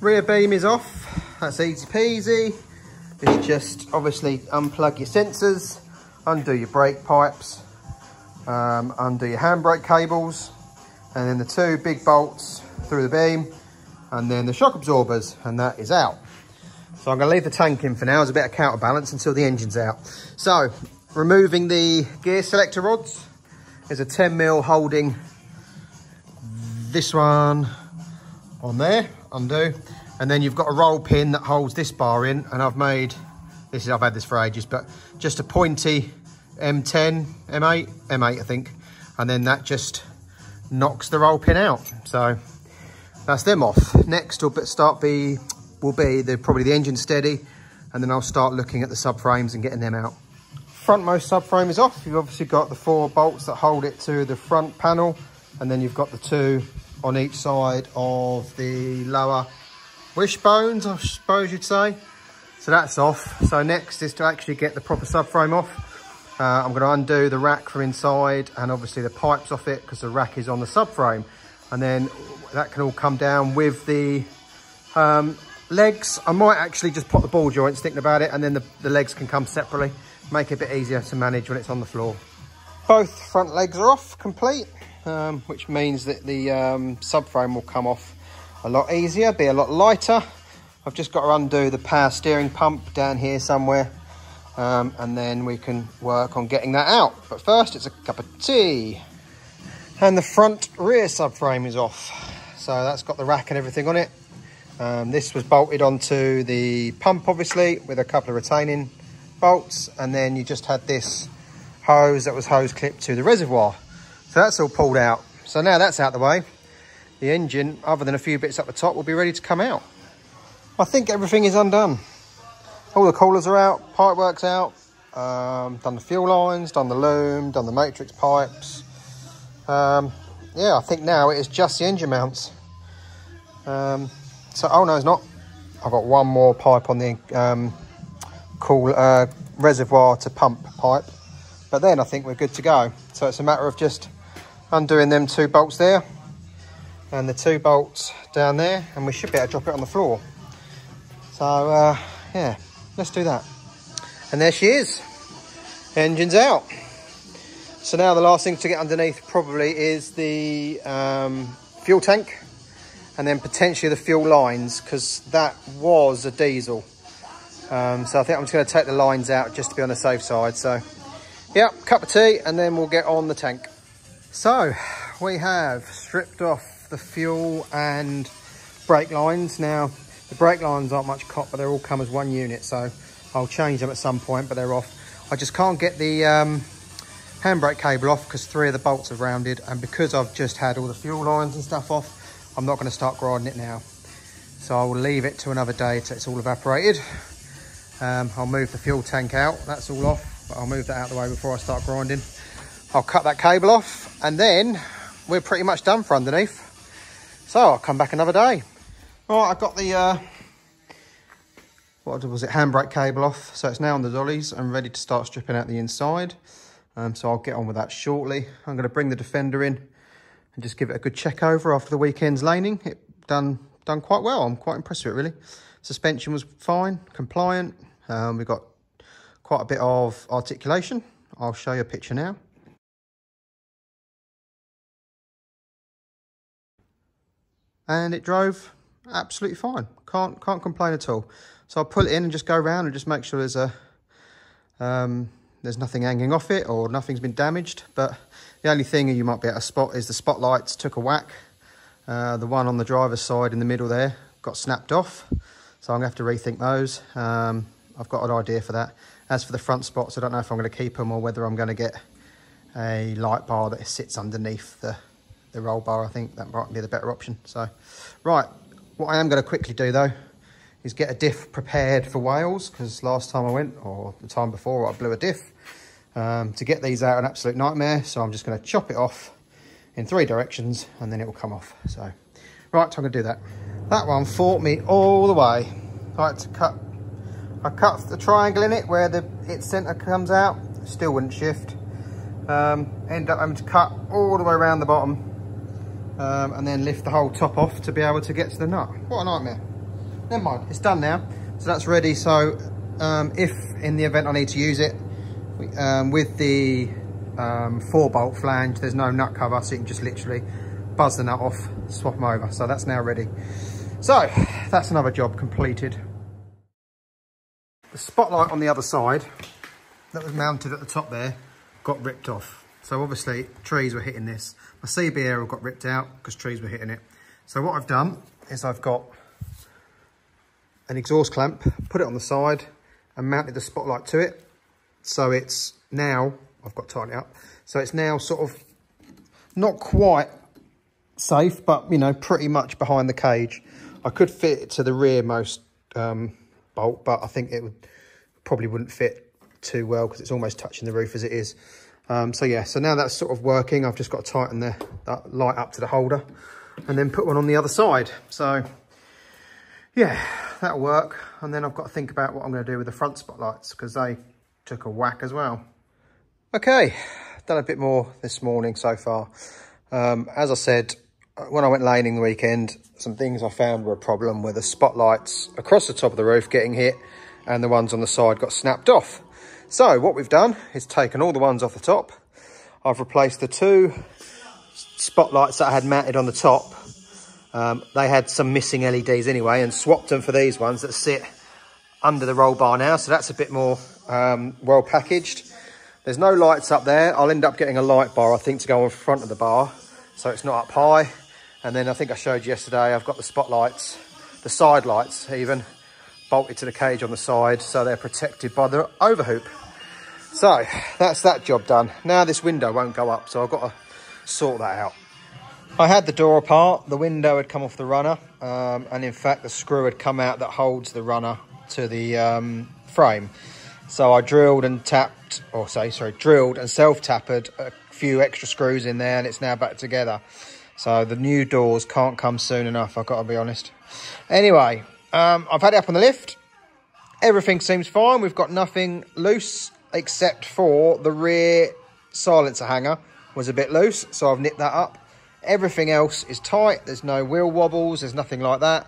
Rear beam is off, that's easy peasy. You just obviously unplug your sensors, undo your brake pipes, undo your handbrake cables, and then the two big bolts through the beam, and then the shock absorbers, and that is out. So I'm going to leave the tank in for now as a bit of counterbalance until the engine's out. So, removing the gear selector rods. There's a 10mm holding this one on there, undo. And then you've got a roll pin that holds this bar in, and I've had this for ages, but just a pointy M10, M8 I think. And then that just knocks the roll pin out. So that's them off. Next will be probably the engine steady, and then I'll start looking at the subframes and getting them out. Frontmost subframe is off. You've obviously got the 4 bolts that hold it to the front panel, and then you've got the 2 on each side of the lower wishbones, I suppose you'd say. So that's off. So next is to actually get the proper subframe off. I'm going to undo the rack from inside and obviously the pipes off it, because the rack is on the subframe, and then that can all come down with the legs. I might actually just pop the ball joints, thinking about it, and then the legs can come separately, make it a bit easier to manage when it's on the floor. Both front legs are off complete, which means that the subframe will come off a lot easier, be a lot lighter. I've just got to undo the power steering pump down here somewhere, and then we can work on getting that out. But first, it's a cup of tea. And the front rear subframe is off. So that's got the rack and everything on it. This was bolted onto the pump, obviously, with a couple of retaining bolts. And then you just had this hose that was hose clipped to the reservoir. So that's all pulled out. So now that's out the way, the engine, other than a few bits up the top, will be ready to come out. I think everything is undone. All the coolers are out, pipe work's out, done the fuel lines, done the loom, done the matrix pipes. Yeah, I think now it is just the engine mounts. So, oh no, it's not. I've got one more pipe on the reservoir to pump pipe, but then I think we're good to go. So it's a matter of just undoing them 2 bolts there and the 2 bolts down there, and we should be able to drop it on the floor. So yeah, let's do that. And there she is, engine's out. So now the last thing to get underneath probably is the fuel tank, and then potentially the fuel lines, because that was a diesel. So I think I'm just going to take the lines out just to be on the safe side. So yeah, cup of tea, and then we'll get on the tank. So we have stripped off the fuel and brake lines. Now the brake lines aren't much cop, but they all come as one unit, so I'll change them at some point, but they're off. I just can't get the handbrake cable off because 3 of the bolts are rounded, and because I've just had all the fuel lines and stuff off, I'm not going to start grinding it now. So I will leave it to another day till it's all evaporated. I'll move the fuel tank out, that's all off, but I'll move that out of the way before I start grinding. I'll cut that cable off, and then we're pretty much done for underneath. So I'll come back another day. Right, I've got the handbrake cable off, so it's now on the dollies. I'm ready to start stripping out the inside. So I'll get on with that shortly. I'm going to bring the Defender in and just give it a good check over after the weekend's laning. It done quite well. I'm quite impressed with it, really. Suspension was fine, compliant. We got quite a bit of articulation. I'll show you a picture now. And it drove absolutely fine. Can't complain at all. So I'll pull it in and just go around and just make sure there's nothing hanging off it or nothing's been damaged. But the only thing you might be able to spot is the spotlights took a whack. The one on the driver's side in the middle there got snapped off. So I'm going to have to rethink those. I've got an idea for that. As for the front spots, I don't know if I'm going to keep them or whether I'm going to get a light bar that sits underneath the roll bar. I think that might be the better option. So, right, what I am going to quickly do though is get a diff prepared for Wales, because last time I went, or the time before, I blew a diff. To get these out, an absolute nightmare. So I'm just going to chop it off in 3 directions and then it will come off. So, right, I'm going to do that. That one fought me all the way. I cut the triangle in it where its centre comes out, still wouldn't shift. Ended up having to cut all the way around the bottom and then lift the whole top off to be able to get to the nut. What a nightmare. never mind, it's done now. So that's ready. So if in the event I need to use it, with the 4-bolt flange, there's no nut cover, so you can just literally buzz the nut off, swap them over. So that's now ready. So that's another job completed. The spotlight on the other side that was mounted at the top there got ripped off. So obviously trees were hitting this. My CB aerial got ripped out because trees were hitting it. So what I've done is I've got an exhaust clamp, put it on the side and mounted the spotlight to it. So it's now, I've got to tighten it up. So it's now sort of not quite safe, but you know, pretty much behind the cage. I could fit it to the rearmost bolt, but I think it probably wouldn't fit too well because it's almost touching the roof as it is. So yeah, so now that's sort of working. I've just got to tighten that light up to the holder and then put one on the other side. So yeah, that'll work. And then I've got to think about what I'm going to do with the front spotlights because they took a whack as well. Okay, done a bit more this morning so far. As I said, when I went laning the weekend, some things I found were a problem with the spotlights across the top of the roof getting hit and the ones on the side got snapped off. So what we've done is taken all the ones off the top. I've replaced the 2 spotlights that I had mounted on the top. They had some missing LEDs anyway, and swapped them for these ones that sit under the roll bar now. So that's a bit more well packaged. There's no lights up there. I'll end up getting a light bar, I think, to go in front of the bar, so it's not up high. And then I think I showed you yesterday, I've got the spotlights, the side lights even, bolted to the cage on the side, so they're protected by the overhoop. So that's that job done. Now this window won't go up, so I've got to sort that out. I had the door apart, the window had come off the runner, and in fact the screw had come out that holds the runner to the frame. So I drilled and tapped, drilled and self-tapered a few extra screws in there, and it's now back together. So the new doors can't come soon enough, I've got to be honest. Anyway, I've had it up on the lift. Everything seems fine. We've got nothing loose except for the rear silencer hanger was a bit loose, so I've nipped that up. Everything else is tight. There's no wheel wobbles. There's nothing like that.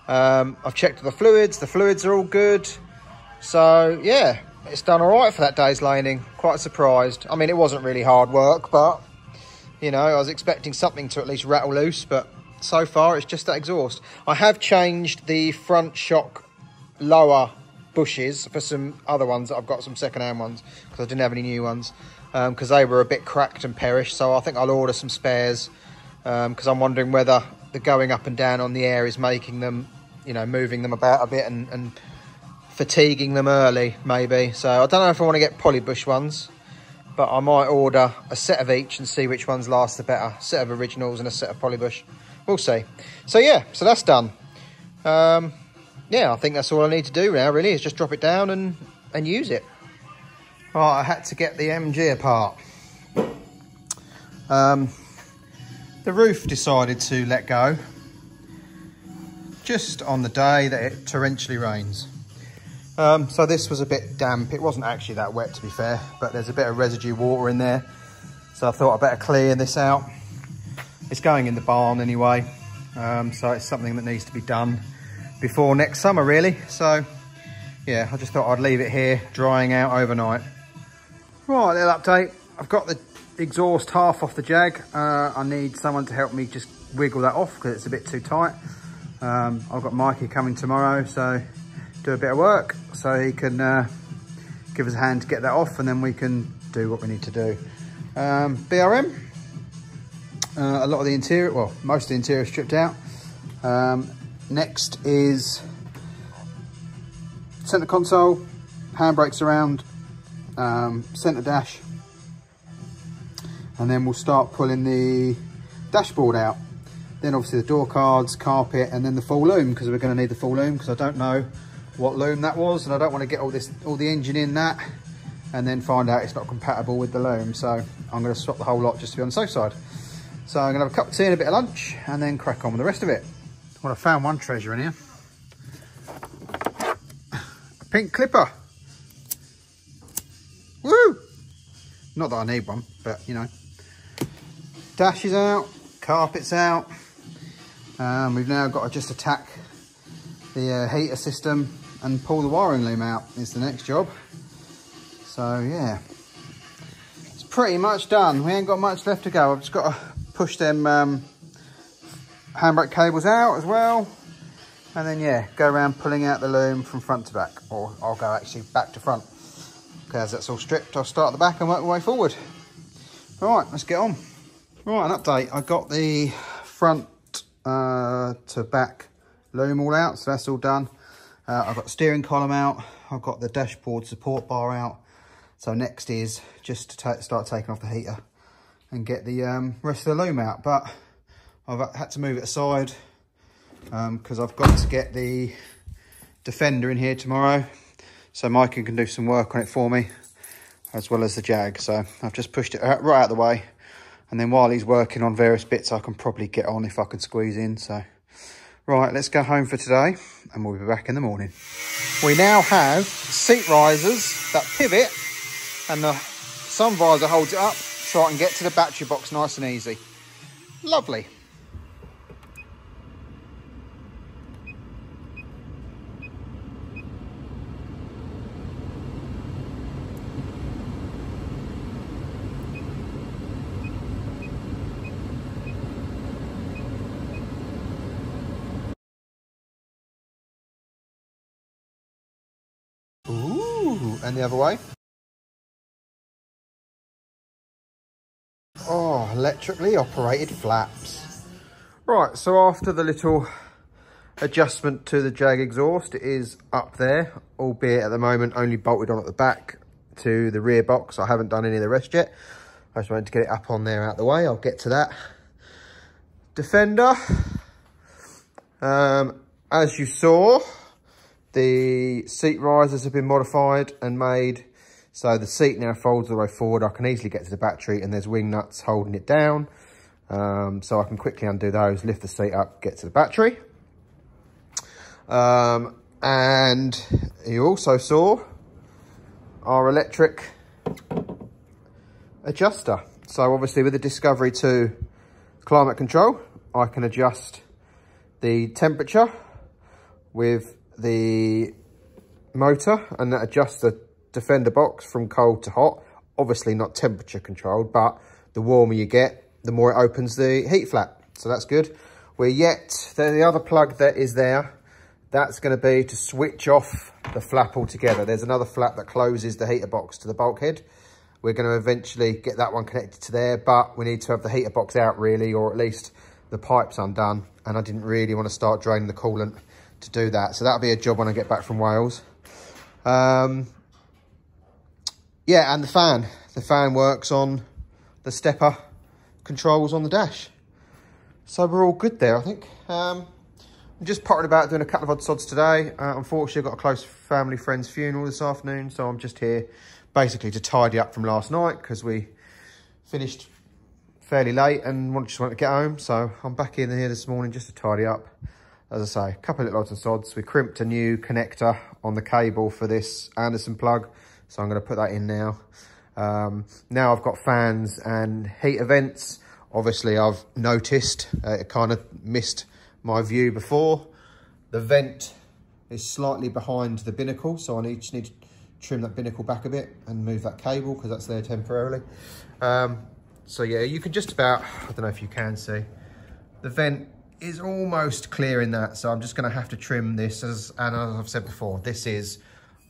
I've checked the fluids. The fluids are all good. So yeah, it's done all right for that day's laning. Quite surprised. I mean, it wasn't really hard work, but you know, I was expecting something to at least rattle loose, but so far it's just that exhaust. I have changed the front shock lower bushes for some other ones that I've got, some second-hand ones, because I didn't have any new ones, because they were a bit cracked and perished. So I think I'll order some spares, because I'm wondering whether the going up and down on the air is making them, you know, moving them about a bit and fatiguing them early, maybe. So I don't know if I want to get polybush ones, but I might order a set of each and see which ones last the better. A set of originals and a set of polybush. We'll see. So yeah, so that's done. Yeah, I think that's all I need to do now, really, is just drop it down and use it. Right, I had to get the MG apart. The roof decided to let go just on the day that it torrentially rains. So this was a bit damp. It wasn't actually that wet, to be fair, but there's a bit of residue water in there. So I thought I'd better clear this out. It's going in the barn anyway, so it's something that needs to be done before next summer, really. So yeah, I just thought I'd leave it here drying out overnight. Right, little update. I've got the exhaust half off the Jag. I need someone to help me just wiggle that off because it's a bit too tight. I've got Mikey coming tomorrow, so do a bit of work so he can give us a hand to get that off, and then we can do what we need to do. BRM, a lot of the interior, well, most of the interior is stripped out. Next is centre console, handbrakes around, centre dash, and then we'll start pulling the dashboard out. Then obviously the door cards, carpet, and then the full loom, because we're going to need the full loom, because I don't know what loom that was, and I don't want to get all the engine in that and then find out it's not compatible with the loom. So I'm going to swap the whole lot just to be on the safe side. So I'm going to have a cup of tea and a bit of lunch and then crack on with the rest of it. Well, I found one treasure in here. A pink clipper. Woo! Not that I need one, but you know. Dash is out, carpet's out. We've now got to just attack the heater system and pull the wiring loom out is the next job. So yeah, it's pretty much done. We ain't got much left to go. I've just got to push them handbrake cables out as well. And then yeah, go around pulling out the loom from front to back, or I'll go actually back to front. Okay, as that's all stripped, I'll start at the back and work my way forward. All right, let's get on. Right, an update. I got the front to back loom all out, so that's all done. I've got the steering column out. I've got the dashboard support bar out. So next is just to start taking off the heater and get the rest of the loom out. But I've had to move it aside because I've got to get the Defender in here tomorrow, so Mike can do some work on it for me, as well as the Jag. So I've just pushed it right out of the way, and then while he's working on various bits, I can probably get on if I can squeeze in. So right, let's go home for today, and we'll be back in the morning. We now have seat risers that pivot, and the sun visor holds it up so I can get to the battery box nice and easy. Lovely. Ooh, and the other way. Oh, electrically operated flaps. Right, so after the little adjustment to the Jag exhaust, it is up there, albeit at the moment only bolted on at the back to the rear box. I haven't done any of the rest yet. I just wanted to get it up on there out the way. I'll get to that. Defender. As you saw, the seat risers have been modified and made so the seat now folds all the way forward. I can easily get to the battery, and there's wing nuts holding it down. So I can quickly undo those, lift the seat up, get to the battery. And you also saw our electric adjuster. So obviously with the Discovery 2 climate control, I can adjust the temperature with the motor, and that adjusts the Defender box from cold to hot. Obviously not temperature controlled, but the warmer you get, the more it opens the heat flap. So that's good. The other plug that is there, that's going to be to switch off the flap altogether. There's another flap that closes the heater box to the bulkhead. We're going to eventually get that one connected to there, but we need to have the heater box out really, or at least the pipes undone. And I didn't really want to start draining the coolant to do that. So that'll be a job when I get back from Wales. Yeah, and the fan. The fan works on the stepper controls on the dash. So we're all good there, I think. I'm just pottering about doing a couple of odd sods today. Unfortunately, I've got a close family friend's funeral this afternoon, so I'm just here basically to tidy up from last night because we finished fairly late and just wanted to get home. So I'm back in here this morning just to tidy up. As I say, a couple of little odds and sods. We crimped a new connector on the cable for this Anderson plug, so I'm going to put that in now. Now I've got fans and heater vents. Obviously, I've noticed it kind of missed my view before. The vent is slightly behind the binnacle, so I just need to trim that binnacle back a bit and move that cable because that's there temporarily. So yeah, you can just about, I don't know if you can see, the vent is almost clear in that, so I'm just going to have to trim this, and as I've said before, this is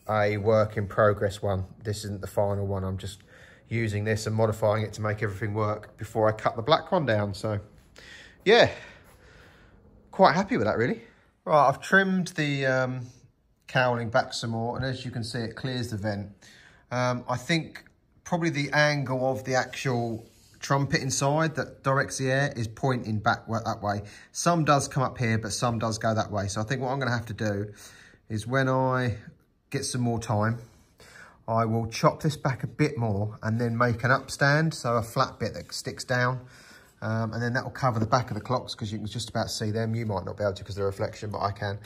a work in progress one. This isn't the final one. I'm just using this and modifying it to make everything work before I cut the black one down. So yeah, quite happy with that really. Right, I've trimmed the cowling back some more, and as you can see, it clears the vent. I think probably the angle of the actual trumpet inside that directs the air is pointing back that way. Some does come up here, but some does go that way. So I think what I'm going to have to do is, when I get some more time, I will chop this back a bit more and then make an upstand, so a flat bit that sticks down, and then that will cover the back of the clocks because you can just about see them. You might not be able to because of the reflection, but I can.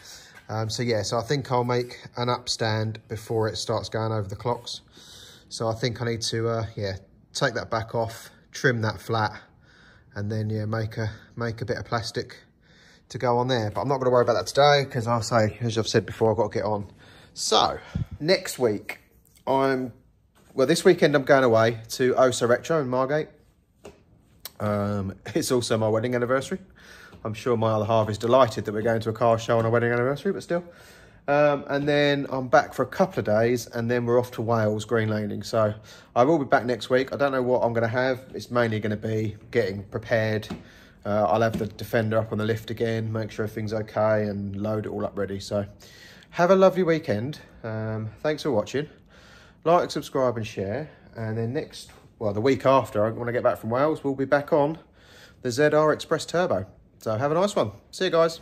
So yeah, so I think I'll make an upstand before it starts going over the clocks. So I think I need to yeah, take that back off, trim that flat, and then yeah, make a bit of plastic to go on there. But I'm not going to worry about that today because I'll say, as I've said before, I've got to get on. So, next week, this weekend I'm going away to Osa Retro in Margate. It's also my wedding anniversary. I'm sure my other half is delighted that we're going to a car show on our wedding anniversary, but still. And then I'm back for a couple of days, and then we're off to Wales, green laning. So I will be back next week. I don't know what I'm going to have. It's mainly going to be getting prepared. I'll have the Defender up on the lift again, make sure everything's okay, and load it all up ready. So have a lovely weekend. Thanks for watching. Like, subscribe and share. And then the week after, when I get back from Wales, we'll be back on the ZR Express Turbo. So have a nice one. See you guys.